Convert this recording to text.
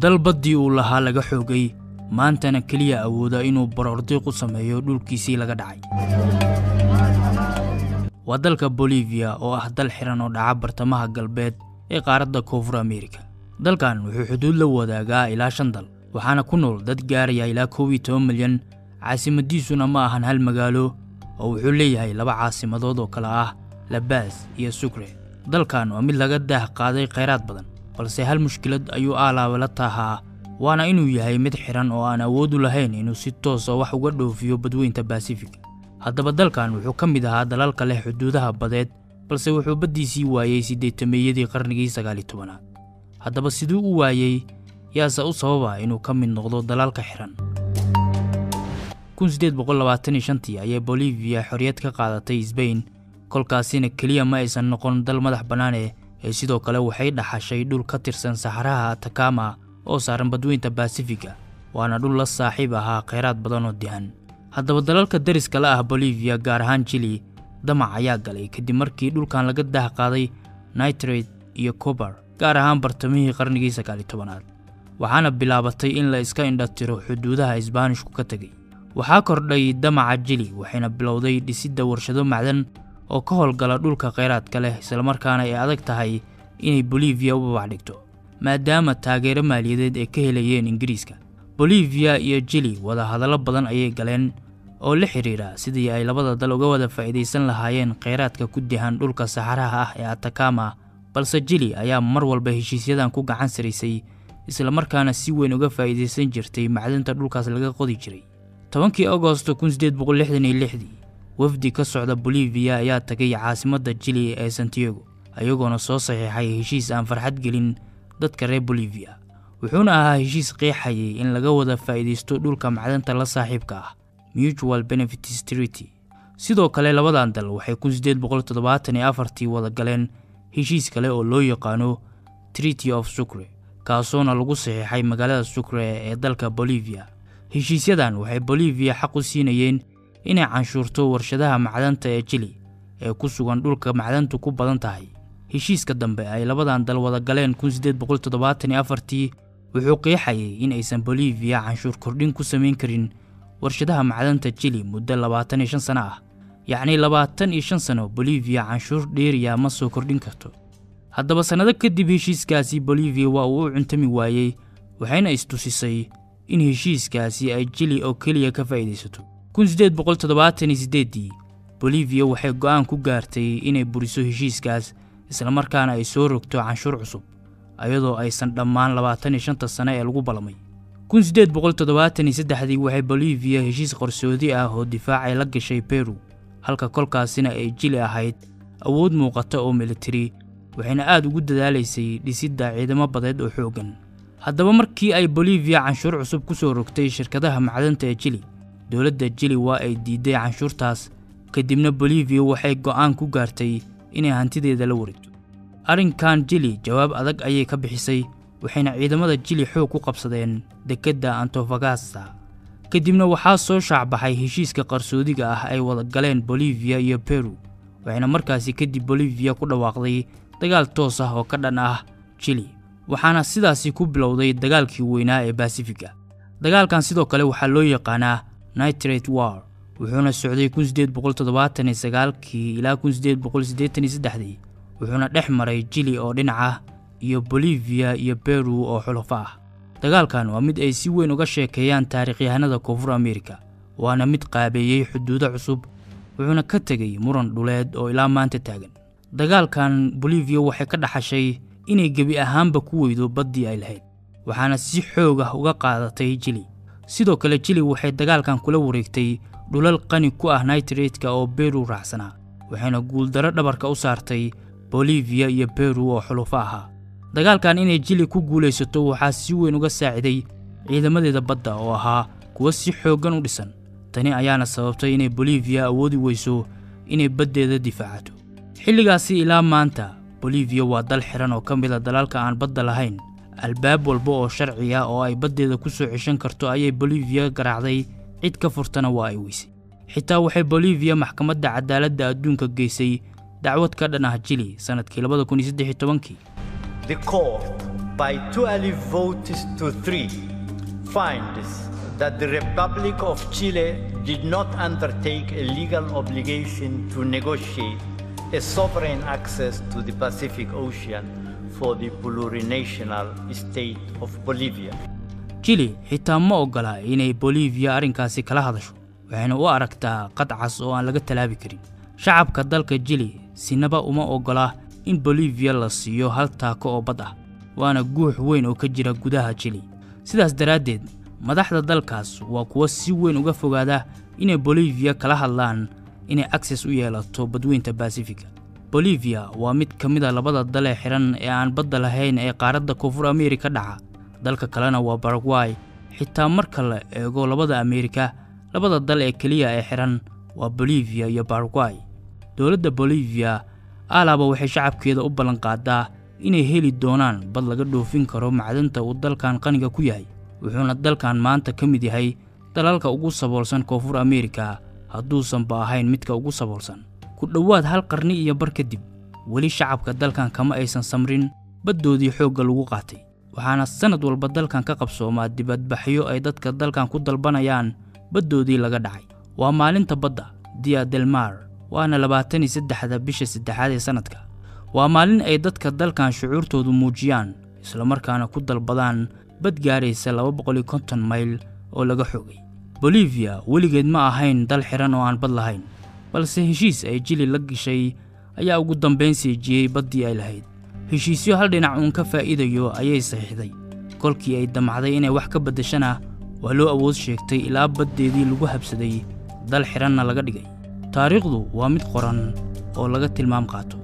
dal badii uu lahaa laga xoogay maantana kaliya awooda inuu baroordiiq u sameeyo dhulkiisii laga dhacay. waa dalka Bolivia oo ah dal xiran oo dhaca bartamaha galbeed ee qaaradda Koonfur Ameerika. dalkan wuxuu xuduud la wadaagaa ilaa 5 dal waxaana ku nool dad gaaraya ilaa 12 milyan. caasimadiisuna ma ahan hal magaalo oo wuxuu leeyahay 2 caasimadood oo kala ah La Paz iyo Sucre. dalkan waa mid laga daah qaaday kheyraad badan balse hal mushkilad ayuu aalaaba la tahaa waana inuu yahay mid xiran oo aan awood u lahayn inuu si toos ah wax uga dhoofiyo badweynta Pacific. haddaba dalkan wuxuu ka mid ahaa dalalka leh xuduudaha badeed balse wuxuu baddiisii waayay 80meeyadii qarnigii 19aad. haddaba siduu u waayay yaasa u sababa inuu ka mid noqdo dalalka xiran. 1825 ayay Bolivia xorriyad ka qaadatay Spain, kolkaasina kaliya ma aysan noqon dal madax bannaan ee sidoo kale waxay dhaxashay dhul ka tirsan Saxaraha Atacama oo saaran badweynta Pacific, waana dhul la saaxiib ahaa kheyraad badan oo dihan. haddaba dalalka dariska la ah Bolivia gaar ahaan Chile damac ayaa galay kadib markii dhulkan laga daah qaaday nitrate iyo copper gaar ahaan bartamihii qarnigii 19aad. waxaana bilaabatay in la iska indhatiro xuduudaha Isbaanishku ka tagay. waxaa kordhay damaca Chile waxayna bilowday dhisidda warshado macdan oo ka howlgala dhulka kheyraadka leh isla markaana ay adag tahay inay Bolivia u babacdhigto maadaama taageero maaliyadeed ay ka helayeen Ingiriiska. Bolivia iyo Chile wada hadallo badan ayay galeen oo la xiriira sidii ay labada dal uga wada faa'iideysan lahaayeen kheyraadka ku dihan dhulka Saxaraha ah ee Atacama, balse Chile ayaa mar walba heshiisyadan ku gacan sarisay isla markaana si weyn uga faa'iideysan jirtay macdanta dhulkaas laga qodi jiray. 10 Agoosto 1866 wafdi ka socda Bolivia ayaa tagay caasimadda Chile ee Santiago ayagoona soo saxiixay heshiis aan farxad gelin dadka reer Bolivia. wuxuuna ahaa heshiis qeexayay in laga wada faa'iideysto dhulka macdanta la saaxiibka ah Mutual Benefits Treaty. sidoo kale labadan dal waxay 1874 wada galeen heshiis kale oo loo yaqaano Treaty of Sucre kaasoona lagu saxiixay magaalada Sucre ee dalka Bolivia. heshiisyadan waxay Bolivia xaq u siinayeen inay canshuurto warshadaha macdanta ee Chile ee ku sugan dhulka macdantu ku badan tahay. heshiiska dambe ay labadan dal wada galeen 1874 wuxuu qeexayay in aysan Bolivia canshuur kordhin ku sameyn karin warshadaha macdanta Chile muddo 25 sano ah. yacni 25 sano Bolivia canshuur dheeriya ma soo kordhin karto. haddaba sanado kadib heshiiskaasi Bolivia waa uu cuntami waayay waxayna istusisay in heshiiskaasi ay Chile oo kaliya ka faa'iideysato. 1878 Bolivia waxay go'aan ku gaartay inay buriso heshiiskaas isla markaana ay soo rogto canshuur cusub ayadoo aysan dhammaan 25 sano ee lagu balmay. 1873 waxay Bolivia heshiis qarsoodi ah oo difaacay la gashay Peru, halka kolkaasina ay Chile ahayd awood muuqata oo military waxayna aad ugu dadaalaysay dhisidda ciidamo badeed oo xoogan. haddaba markii ay Bolivia canshuur cusub ku soo rogtay shirkadaha macdanta ee Chile, dawladda Chile waa ay diiday canshuurtaas kadibna Bolivia waxay go'aan ku gaartay inay hantideeda la wareegto. arrinkan Chile jawaab adag ayay ka bixisay waxayna ciidamada Chile xoog ku qabsadeen dekedda Antofagasta. kadibna waxaa soo shaacbaxay heshiiska qarsoodiga ah ay wada galeen Bolivia iyo Peru waxayna markaasi kadib Bolivia ku dhawaaqday dagaal toos ah oo ka dhan ah Chile waxaana sidaasi ku bilowday dagaalkii weynaa ee Pacific. dagaalkan sidoo kale waxaa loo yaqaanaa Nitrate War wuxuuna socday 1879 ilaa 1883 wuxuuna dhex maray Chile oo dhinaca iyo Bolivia iyo Peru oo xulafo ah. dagaalkan waa mid ay si weyn uga sheekeeyaan taariikhyahanada Koonfur Ameerika waana mid qaabeeyay xuduudo cusub wuxuuna ka tagay muran dhuleed oo ilaa maanta taagan. dagaalkan Bolivia waxay ka dhaxashay inay gebi ahaanba ku weydo baddii ay lahayd waxaana si xoog ah uga qaadatay Chile. sidoo kale Chile waxay dagaalkan kula wareegtay dhulal qani ku ah nitrate-ka oo Peru raacsanaa waxayna guuldaro dhabarka u saartay Bolivia iyo Peru oo xulafo ahaa. dagaalkan inay Chile ku guuleysato waxaa si weyn uga saaciday ciidamadeeda badda oo ahaa kuwa si xoogan u dhisan. tani ayaana sababtay inay Bolivia awoodi weyso inay baddeeda difaacato. xilligaasi ilaa maanta Bolivia waa dal xiran oo ka mid ah dalalka aan badda lahayn. albaab walba oo sharci ah oo ay baddeeda ku soo ceshan karto ayay Bolivia garaacday, cid ka furtana waa ay weysay. xitaa waxay Bolivia maxkamadda cadaaladda adduunka geysay dacwad ka dhan ah Chile sanadkii 2013. The court by 2 votes to 3, finds that the Republic of Chile did not undertake a legal obligation to negotiate a sovereign access to the Pacific Ocean for the plurinational state of Bolivia. Chile xitaa ma ogola inay Bolivia arrinkaasi kala hadasho, waxayna u aragtaa qadcas oo aan laga talaabi karin. Shacabka dalka Chile sinaba uma ogola in Bolivia la siiyo hal taako oo bad ah, waana guux weyn oo ka jira gudaha Chile. Sidaas daraaddeed, madaxda dalkaas waa kuwa si weyn uga fogaada inay Bolivia kala hadlaan inay access u yeelato badweynta Pacific. Bolivia waa mid ka mid ah labada dal ee xiran ee aan badda lahayn ee qaaradda Koonfur Ameerika dhaca. Dalka kalena waa Paraguay. Xitaa marka la eego labada Ameerika, labada dal ee kaliya ee xiran waa Bolivia iyo Paraguay. Dowladda Bolivia alaaba waxay shacabkeeda u ballan qaadaa inay heli doonaan bad laga dhoofin karo macdanta uu dalkan qaniga ku yahay. wuxuuna dalkan maanta ka mid yahay dalalka ugu saboolsan Koonfur Ameerika hadduusan ba ahayn midka ugu saboolsan. ku dhawaad hal qarni iyo bar kadib, weli shacabka dalkan kama aysan samrin baddoodii xoogga lagu qaatay. waxaana sanad walba dalkan ka qabsoomaa dibadbaxyo ay dadka dalkan ku dalbanayaan baddoodii laga dhacay. waa maalinta badda, Dia del Mar, waana 23 bisha 3 ee sanadka. waa maalin ay dadka dalkan shucuurtoodu muujiyaan isla markaana ku dalbadaan bad gaaraysa 250 mayl oo laga xogay. Bolivia weligeed ma ahayn dal xiran oo aan bad lahayn, balse heshiis ay Chile la gashay ayaa ugu dambeyn siiyay baddii ay lahayd. heshiisyo hal dhinac uun ka faa'iidayo ayay saxiixday. kolkii ay damacday inay wax ka bedeshana, waa loo awood sheegtay ilaa baddeedii lagu habsaday, dal xiranna laga dhigay. taariikhdu waa mid qoran oo laga tilmaam qaato.